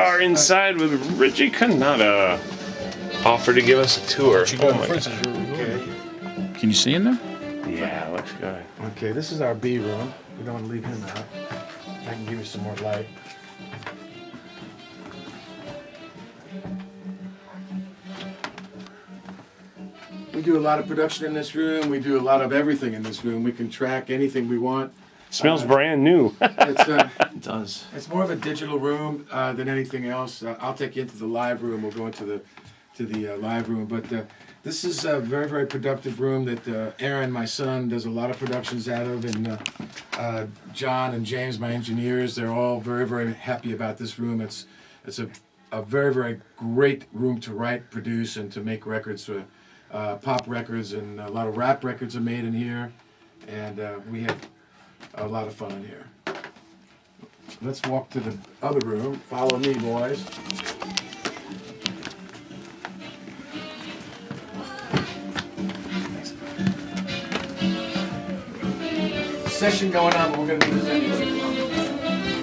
are inside with Richie Kanata. Offered to give us a tour. Oh my God. Can you see in there? Yeah, looks good. Okay, this is our B room. We don't want to leave him out. I can give you some more light. We do a lot of production in this room. We do a lot of everything in this room. We can track anything we want. Smells brand new. It does. It's more of a digital room than anything else. I'll take you into the live room. We'll go into the live room. But this is a very, very productive room that Aaron, my son, does a lot of productions out of. And John and James, my engineers, they're all very, very happy about this room. It's a very, very great room to write, produce, and to make records. Pop records and a lot of rap records are made in here. And we have a lot of fun in here. Let's walk to the other room. Follow me, boys. Session going on, but we're going to do this anyway.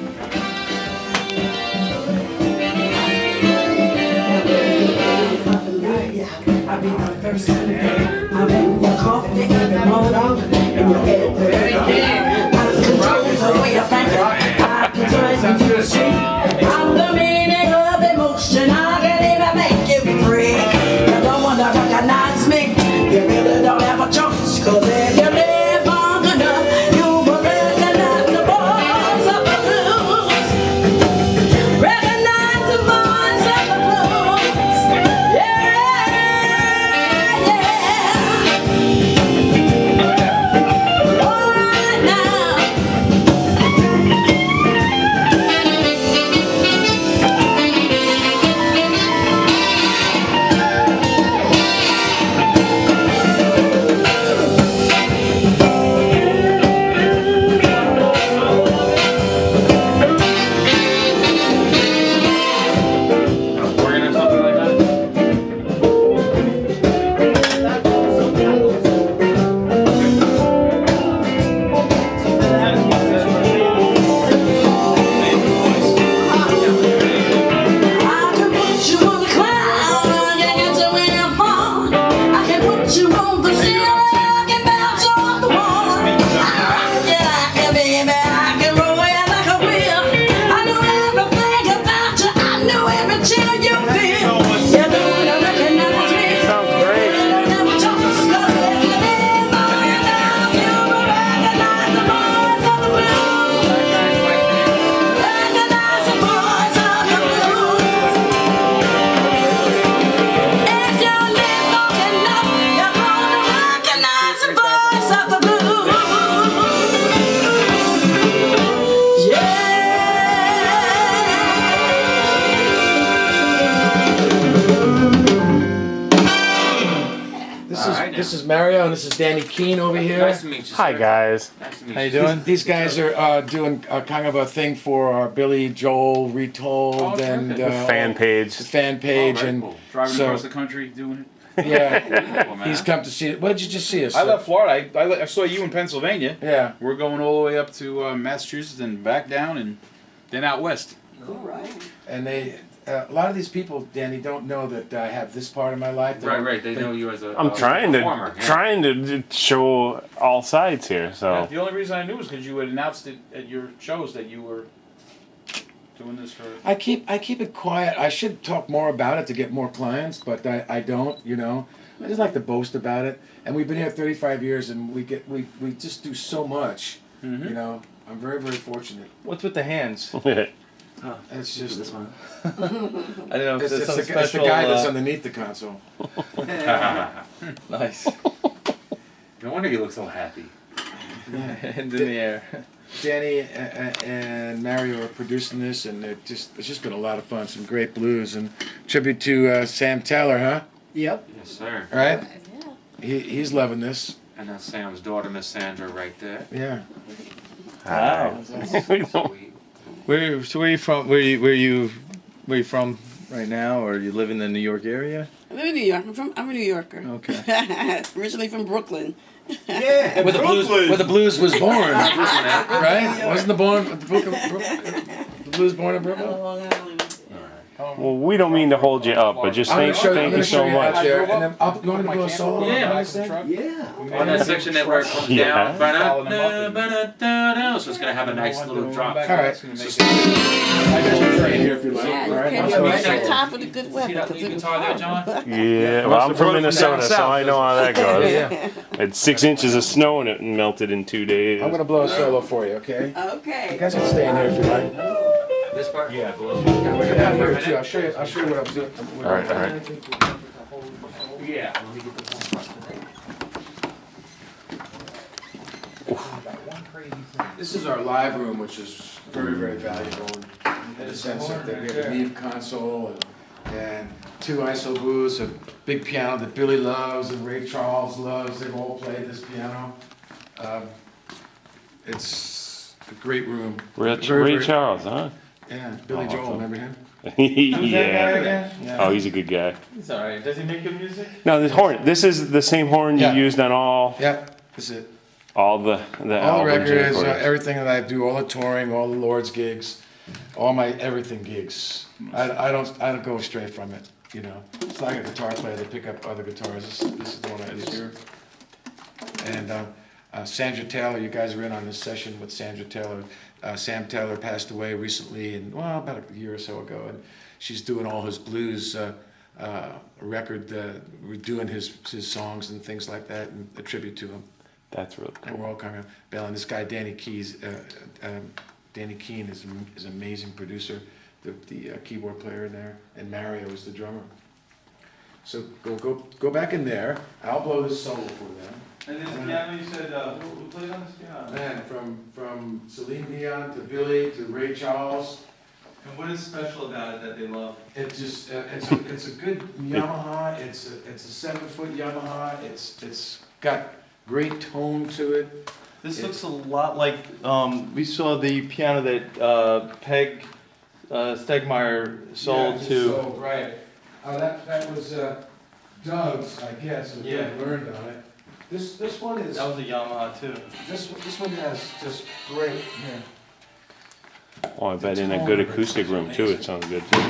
I'll be the first in the day. I'll make your coffee every morning. And you'll get it I control the way you think. I can turn you to see. I'm the meaning of emotion. I can even make you free. You don't want to recognize me. You really don't have a choice. Cause if you live long enough, you will recognize the boys of the blues. Recognize the boys of the blues. Yeah. This is Mario and this is Danny Keene over here. Nice to meet you, sir. Hi guys. Nice to meet How you you. doing? These guys are doing kind of a thing for our Billy Joel Retold Oh, and terrific. Fan page. the fan Oh, page very and cool. Driving So- across the country doing it. yeah, Cool, man. he's come to see it. What did you just see us? I left Florida. I saw you in Pennsylvania. Yeah. We're going all the way up to Massachusetts and back down and then out west. And they, a lot of these people, Danny, don't know that I have this part of my life. They don't- Right. They know you as a I'm trying performer. to show all sides here. So The only reason I knew was because you had announced it at your shows that you were doing this for. I keep it quiet. I should talk more about it to get more clients, but I don't. You know, I just like to boast about it. And we've been here 35 years, and we just do so much. Mhm. You know, I'm very, very fortunate. What's with the hands? It's just This one. I don't know if it's, there's it's, some the, special. it's the guy that's underneath the console. Nice. No wonder you look so happy. Hands in the air. Danny and Mario are producing this, and it's just been a lot of fun. Some great blues and tribute to Sam Taylor, huh? Yep. Yes, sir. Right? He's loving this. And that's Sam's daughter, Miss Sandra, right there. Yeah. Wow. Sweet. Where are you from? Where you from right now, or you live in the New York area? I live in New York. I'm a New Yorker. Okay. Originally from Brooklyn. Yeah. Where the blues was born, Right? right? Wasn't the blues born in Brooklyn? Long Island. Well, we don't mean to hold you up, but just I'm thank gonna you show so you out much. there, and then you want to do a solo? Yeah, on I that set? Yeah. On that section that where it comes Yeah. down, ba-da-da-da-da, so it's gonna have a nice little drop. All right. Here if you like. Yeah, All right, okay, I'll but show we you. got time for the good See weather. that 'cause lead it was guitar there, hot. John? Yeah, well, I'm from Minnesota, so I know how that goes. Yeah. Had 6 inches of snow and it melted in 2 days. I'm gonna blow a solo for you, okay? You Okay. guys can stay in here if you like. This part? Yeah. Yeah, we can have here too. I'll show you what I'm doing. All right, all right. Yeah. This is our live room, which is very, very valuable in the sense that we have a Neve console and 2 ISO booths, a big piano that Billy loves and Ray Charles loves. They've all played this piano. It's a great room. Very, Ray very- Charles, huh? Yeah, Billy Joel, remember him? Yeah. Yeah. Oh, he's a good guy. It's alright. Does he make good music? No, this horn. This is the same horn you Yeah. used on all Yeah, that's it. all the All the albums. and records, recordings. everything that I do, all the touring, all the Lord's gigs, all my everything gigs. I don't go straight from it, you know. It's like a guitar player, they pick up other guitars. This is the one I use here. And Sandra Taylor, you guys were in on this session with Sandra Taylor. Sam Taylor passed away recently, and well, about a year or so ago, and she's doing all his blues record, redoing his songs and things like that, and a tribute to him. That's really And cool. we're all kind of bailing. This guy, Danny Keene is an amazing producer, the keyboard player in there, and Mario is the drummer. So go back in there. I'll blow this solo for them. And this piano, you said, who played on this piano? Man, from Celine Dion to Billy to Ray Charles, And what is special about it that they love? it's just it's a good Yamaha. It's a 7-foot Yamaha. It's got great tone to it. This looks a lot like, we saw the piano that Peg Stegmeyer sold Yeah, to. sold, right. That was Doug's, I guess, and Yeah. Doug learned on it. This one is That was a Yamaha too. this one has just great. Yeah. Oh, I bet in a good acoustic room too, it sounds good too.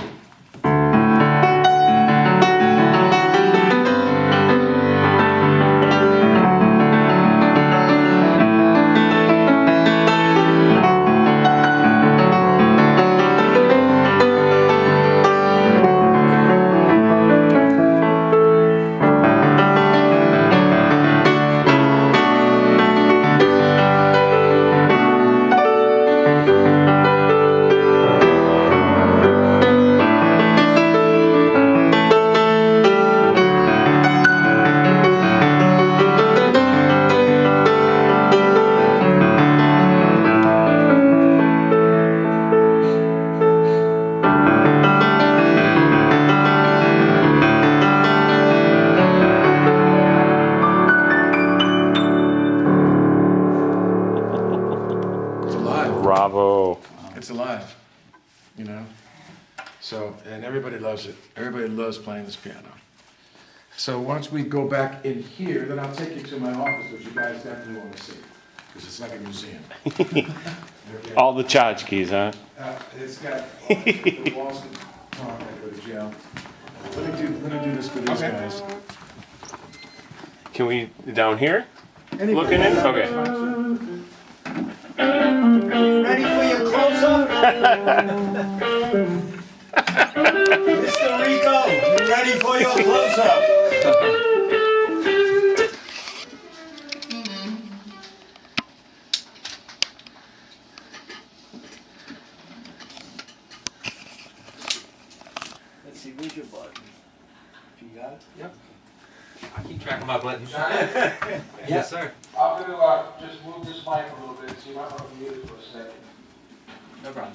It's alive. Bravo. It's alive. You know. So and everybody loves it. Everybody loves playing this piano. So once we go back in here, then I'll take you to my office, which you guys definitely want to see, because it's like a museum. Okay. All the charge keys, huh? It's got the walls can talk, I go to jail. Let me do this for these guys. Can we down here? Anybody- Looking in? Okay. Ready for your close-up? Mr. Rico, you ready for your close-up? Let's see, where's your button? You got it? Yep. I keep track of my buttons. Yes, Yes, sir. I'm gonna just move this mic a little bit, so you might want to mute it for a second. No problem.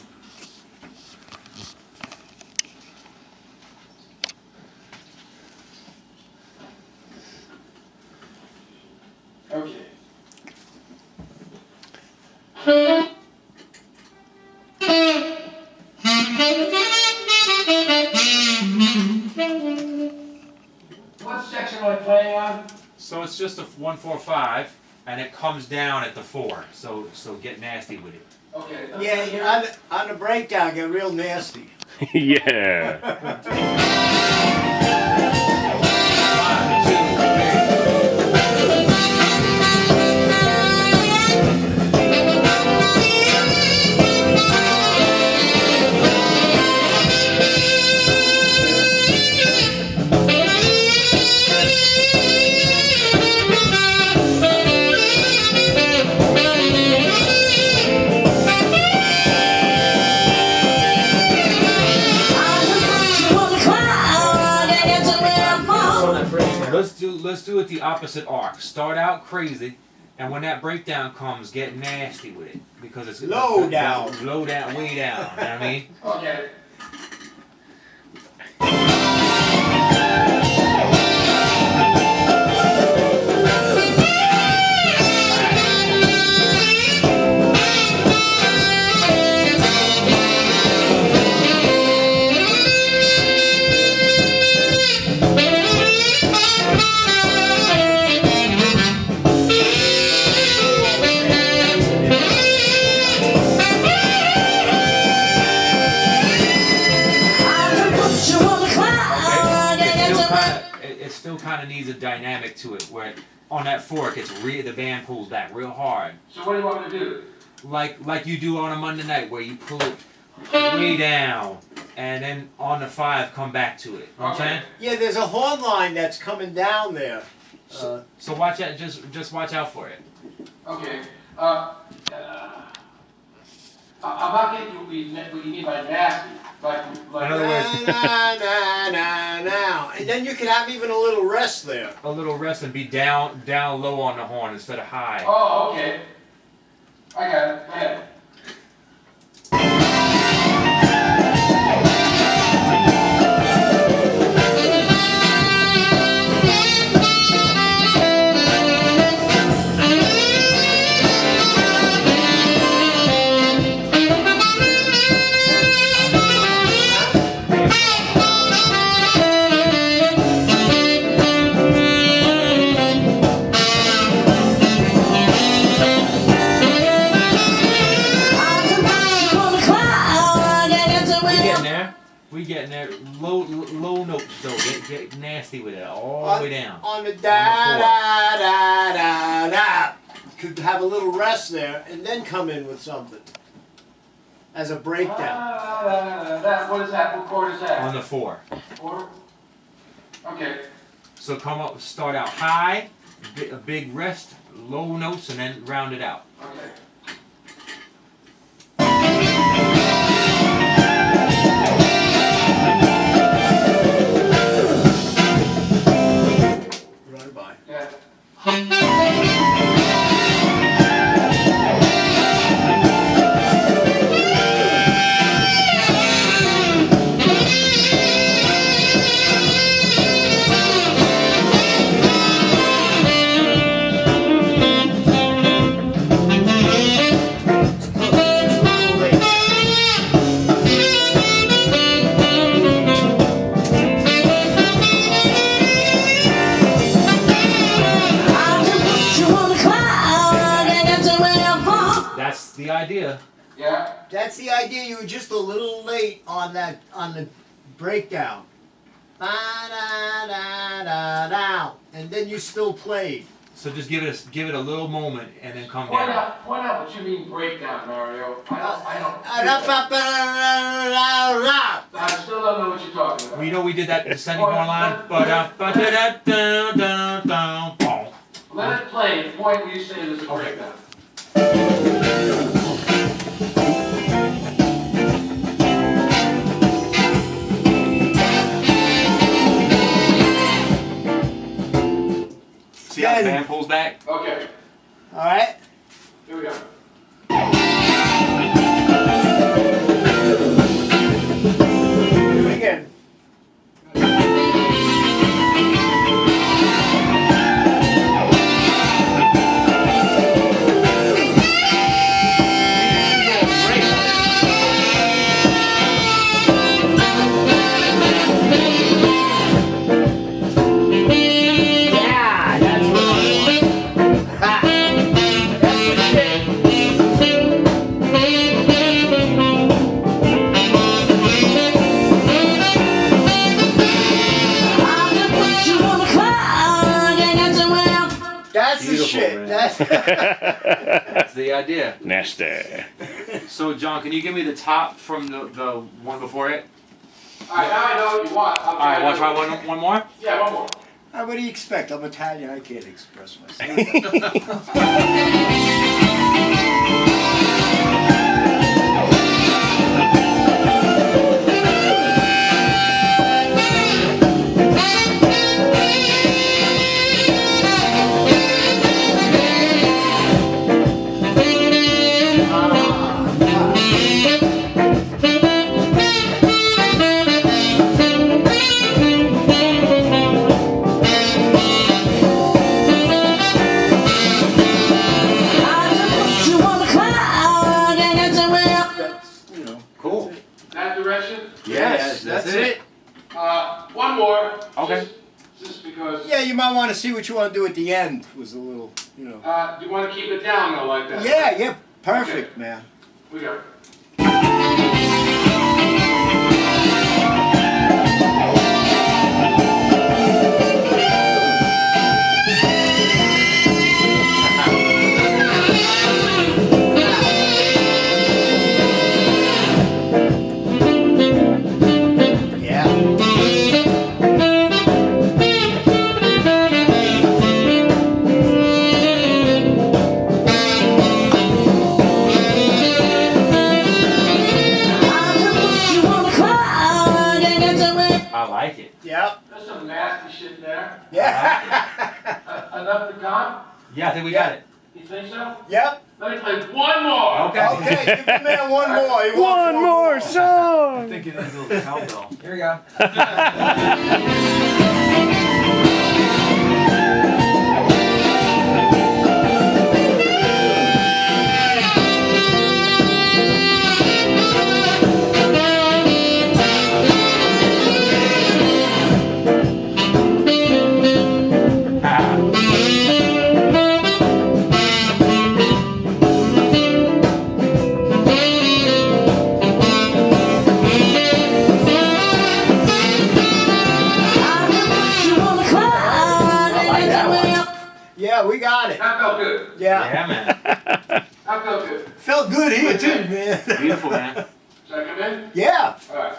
Okay. What section am I playing on? So it's just a 1-4-5, and it comes down at the 4. So get nasty with it. Okay. Yeah, on the breakdown, get real nasty. Yeah. Let's do it the opposite arc. Start out crazy, and when that breakdown comes, get nasty with it because it's Low down, way down. You know what I mean? Okay. It still kind of needs a dynamic to it, where on that fork, the band pulls back real hard. So what do you want me to do? Like you do on a Monday night, where you pull it way down, and then on the 5 come back to it. You know what I'm saying? Yeah, there's a horn line that's coming down there. So watch out, just watch out for it. Okay. I'm not getting what you mean by nasty. Like In other words, now. And then you could have even a little rest there. a little rest and be down low on the horn instead of high. Oh, okay. I got it. Go ahead. We getting there. Low notes though. Get nasty with it all the way down. On the da. Could have a little rest there and then come in with something. As a breakdown. What is that? What chord is that? On the 4. 4? Okay. So start out high, a big rest, low notes, and then round it out. Okay. Run by. Yeah. That's the idea. Yeah. That's the idea. You were just a little late on the breakdown. And then you still played. So just give it a little moment and then come Point down. out what you mean breakdown, Mario. I still don't know what you're talking about. We know we did that descending horn line. Let it play. The point where you say there's a breakdown. See how the band pulls back? Okay. All right. Here we go. Do it again. Yeah, that's what I want. Ha! That's the shit. bullshit. That's the idea. Nasty. So, John, can you give me the top from the one before it? Alright, now I know what you want. All right, want to try one more? Yeah, one more. What do you expect? I'm Italian. I can't express myself. Cool. That direction? Yes, that's it. One more. Okay. Just because. Yeah, you might want to see what you want to do at the end. Was a little, you know. Do you want to keep it down though, like that? Yeah, perfect, man. We go. I like it. Yep. There's some nasty shit there. Yeah. Enough to count? Yeah, I think we got it. You think so? Yep. Let me play one more. Okay. Okay, give the man one more. He wants One more song. I think it is a little cowbell. Here we go. Yeah, we got it. That felt good. Yeah. Yeah, man. That felt good. Felt good here too, man. Beautiful, man. Should I come in? Yeah. Alright.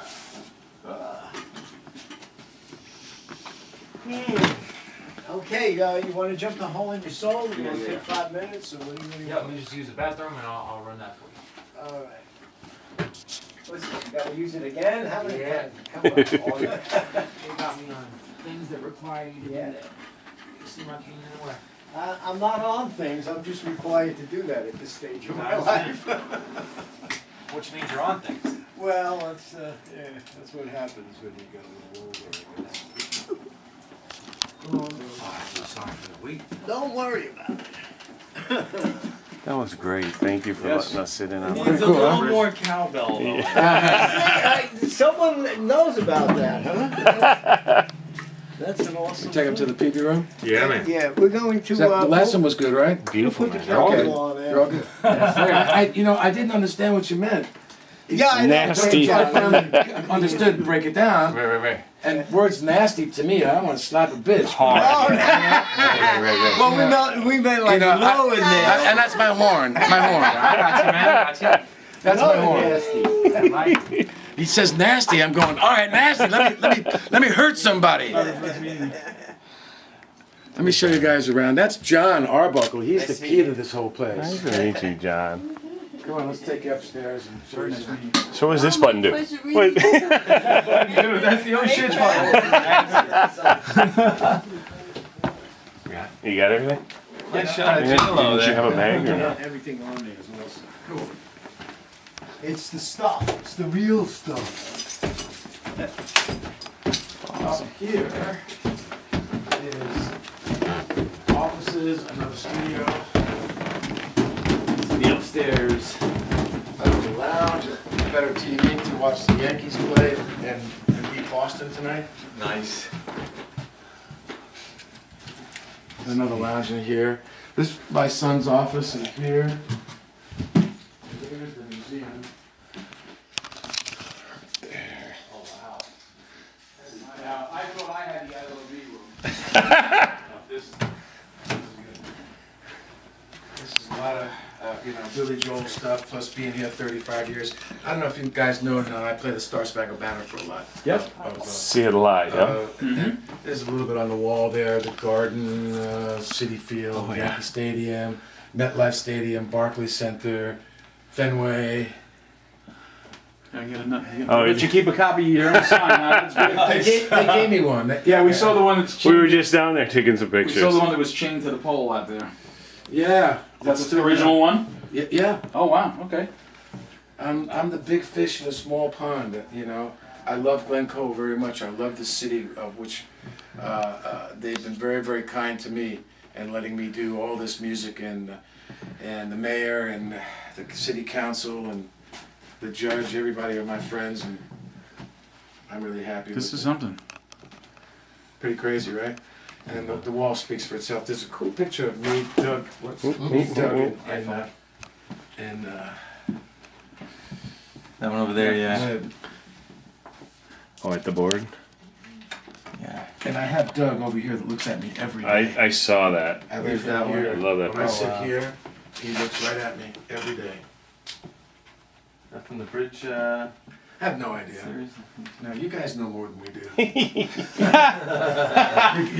Okay, you want to jump the hole in your soul? You want to Yeah. take 5 minutes, or what do you Yeah, let me just use the bathroom and I'll run that for you. All right. What's it? You gotta use it again? How many Yeah. times? Come on. They got me on things that require you to do Yeah. that. You see my king anywhere. I'm not on things. I'm just required to do that at this stage of my I life. Which means you're on things. Well, that's what happens when you go older. Oh, I feel sorry for the week. Don't worry about it. That was great. Thank you for letting us sit in on Needs that. a little more cowbell though. Someone knows about that, huh? That's an awesome. Take him to the PB room. Yeah, man. Yeah, we're going to. The last one was good, right? Beautiful, Put the man. capital on there. You're all good. I didn't understand what you meant. Yeah, I know. Nasty. I finally understood. Break it down. Right. And words nasty to me, I want to slap a bitch. Hard. Well, we meant like low in there. And that's my horn. My horn. I got you, man. I got you. That's my horn. Nasty. He says nasty. I'm going. All right, nasty. Let me hurt somebody. Let me show you guys around. That's John Arbuckle. He's the key to this whole place. Nice to meet you, John. Come on, let's take you upstairs and show you. So what does this button do? Pleasure Wait. reading. That's the only shit You got everything? Nice shot of Didn't Jello you have a there. bag or not? Everything on there is awesome. Cool. It's the stuff. It's the real stuff. Up here is offices, another studio. The upstairs, the lounge, a better TV to watch the Yankees play and beat Boston tonight. Nice. Another lounge in here. This is my son's office in here. And there's the museum. Oh, wow. Now, I thought I had the LOB room. This is good. Billy Joel stuff, plus being here 35 years. I don't know if you guys know or not, I play the Star Spangled Banner for a lot. Yep. See it live, yeah. And there's a little bit on the wall there, the Garden, Citi Field, Oh, yeah. Yankee Stadium, MetLife Stadium, Barclays Center, Fenway. I get enough. Oh, But you keep a copy of your own sign. That's good. They gave me one. Yeah, we saw the one that's chained. We were just down there taking some We saw pictures. the one that was chained to the pole out there. Yeah. That's the original one? Yeah. Oh, wow. Okay. I'm the big fish in a small pond, you know. I love Glen Cove very much. I love the city of which they've been very, very kind to me and letting me do all this music, and the mayor and the city council and the judge, everybody are my friends, and I'm really happy This with is it. something. Pretty crazy, right? And the wall speaks for itself. There's a cool picture of me, Doug, me, Doug, and That one over there, yeah. Oh, at the board? Yeah. And I have Doug over here that looks at me every day. I saw that. I Where's leave that him one? here. I love that When I picture. sit wow. here, he looks right at me every day. That from the bridge I have no idea. series. No, you guys know more than we do.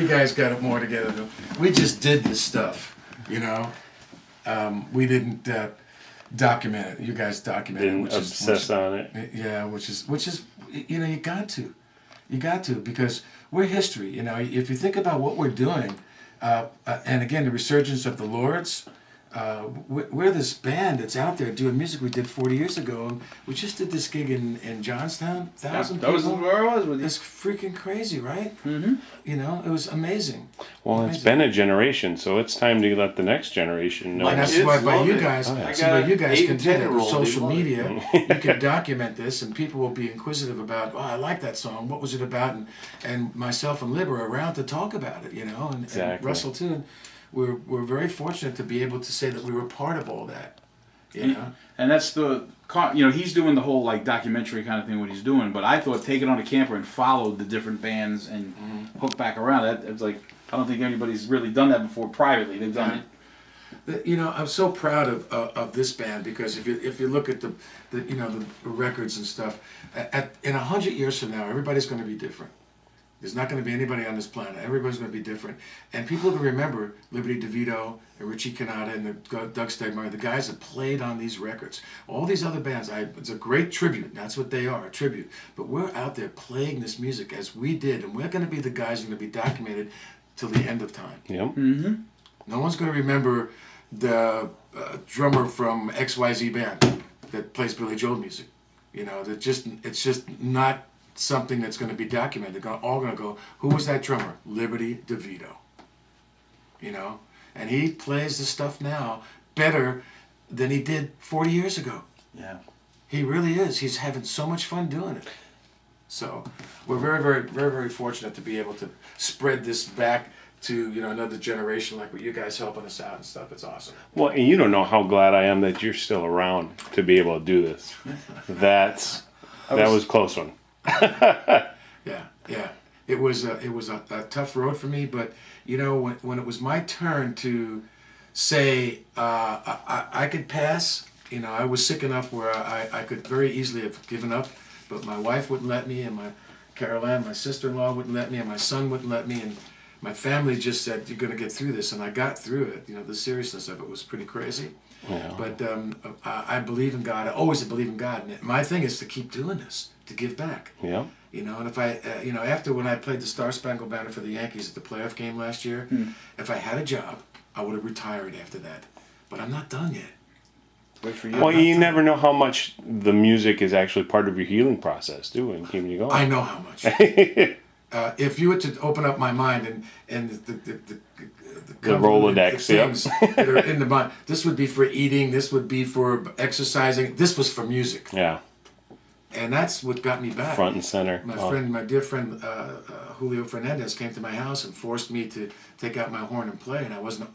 you guys got it more together than we just did this stuff, you know. We didn't document it. You guys documented it, Didn't which obsess is on it. yeah, which is you know, you got to because we're history. You know, if you think about what we're doing, and again the resurgence of the Lords. We're this band that's out there doing music we did 40 years ago, and we just did this gig in Johnstown, 1,000 That was people. where I was with you. It's freaking crazy, right? Mm-hmm. You know, it was amazing. Well, it's been a generation, so it's time to let the next generation know. My And that's kids why by love you it. guys, Oh, yeah. I so got by you guys 8 can and do that with 10-year-old, they social love it. media. You can document this, and people will be inquisitive about, oh, I like that song. What was it about? And myself and Lib are around to talk about it, you know, and Exactly. Russell too. And we're very fortunate to be able to say that we were part of all that, you know. And that's he's doing the whole like documentary kind of thing, what he's doing. But I thought take it on a camper and follow the different bands and hook back around. It's like, I don't think anybody's really done that before privately. They've done it. You know, I'm so proud of this band because if you look at the records and stuff, in 100 years from now, everybody's going to be different. There's not going to be anybody on this planet. Everybody's going to be different, and people can remember Liberty DeVito and Richie Cannata and Doug Stegmeyer, the guys that played on these records. All these other bands, it's a great tribute. That's what they are, a tribute. But we're out there playing this music as we did, and we're going to be the guys that are going to be documented till the end of time. Yep. Mm-hmm. No one's going to remember the drummer from XYZ band that plays Billy Joel music. You know, it's just not something that's going to be documented. They're all going to go, who was that drummer? Liberty DeVito. You know? And he plays the stuff now better than he did 40 years ago. Yeah. He really is. He's having so much fun doing it. So we're very, very, very, very fortunate to be able to spread this back to, you know, another generation like what you guys helping us out and stuff. It's awesome. Well, and you don't know how glad I am that you're still around to be able to do this. That was a close one. Yeah. It was a tough road for me, but you know, when it was my turn to say I could pass, you know, I was sick enough where I could very easily have given up, but my wife wouldn't let me, and Caroline, my sister-in-law, wouldn't let me, and my son wouldn't let me, and my family just said, you're going to get through this, and I got through it. You know, the seriousness of it was pretty crazy. Yeah. But I believe in God. I always believe in God. And my thing is to keep doing this, to give back. Yeah. You know, and if I, after when I played the Star Spangled Banner for the Yankees at the playoff game last year, if I had a job, I would have retired after that. But I'm not done yet. Wait for you. Well, you never know how much the music is actually part of your healing process, too, and keeping you going. I know how much. If you were to open up my mind and the Rolodex, the things that are in the mind, this would be for eating, this would be for exercising, this was for music. Yeah. And that's what got me back. Front and center. My dear friend Julio Fernandez came to my house and forced me to take out my horn and play, and I wasn't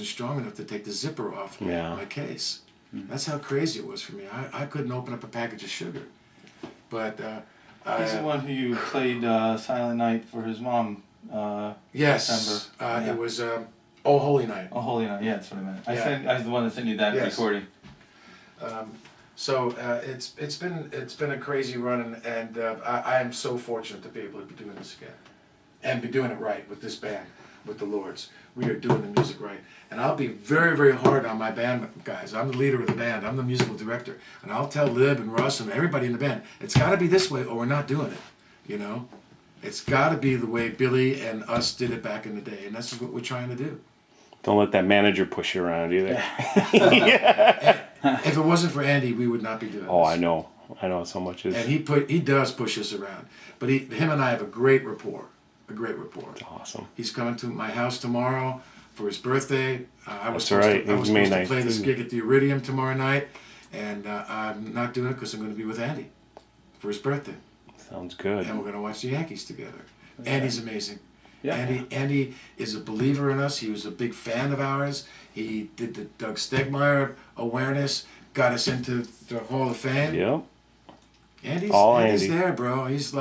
strong enough to take the zipper off my case. That's how crazy it was for me. I couldn't open up a package of sugar. But He's the one who you played Silent Night for his mom. yes, December. it was Oh Holy Night. Oh, Holy Night. Yeah, that's what I meant. Yeah. I was the one that sent you that Yes. recording. So it's been a crazy run, and I am so fortunate to be able to be doing this again, and be doing it right with this band, with the Lords. We are doing the music right, and I'll be very, very hard on my band guys. I'm the leader of the band. I'm the musical director, and I'll tell Lib and Russ and everybody in the band, it's got to be this way, or we're not doing it. You know, it's got to be the way Billy and us did it back in the day, and that's what we're trying to do. Don't let that manager push you around either. If it wasn't for Andy, we would not be doing Oh, this. I know so much is And he does push us around, but him and I have a great rapport. awesome. He's coming to my house tomorrow for his birthday. I was That's right. I was It's May supposed to play 9th, this too. gig at the Iridium tomorrow night, and I'm not doing it because I'm going to be with Andy for his birthday, Sounds good. and we're going to watch the Yankees together. Andy's amazing. Yeah. Andy is a believer in us. He was a big fan of ours. He did the Doug Stegmeyer awareness, got us into the Hall of Fame. Yep. Andy's Andy. there, bro. He's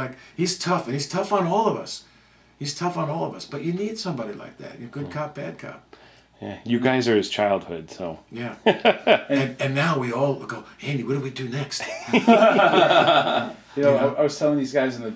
tough, and he's tough on all of us. But you need somebody like that. You're good cop, bad cop. Yeah. You guys are his childhood, so. Yeah. and now we all go, Andy, what do we do next? I was telling these guys in the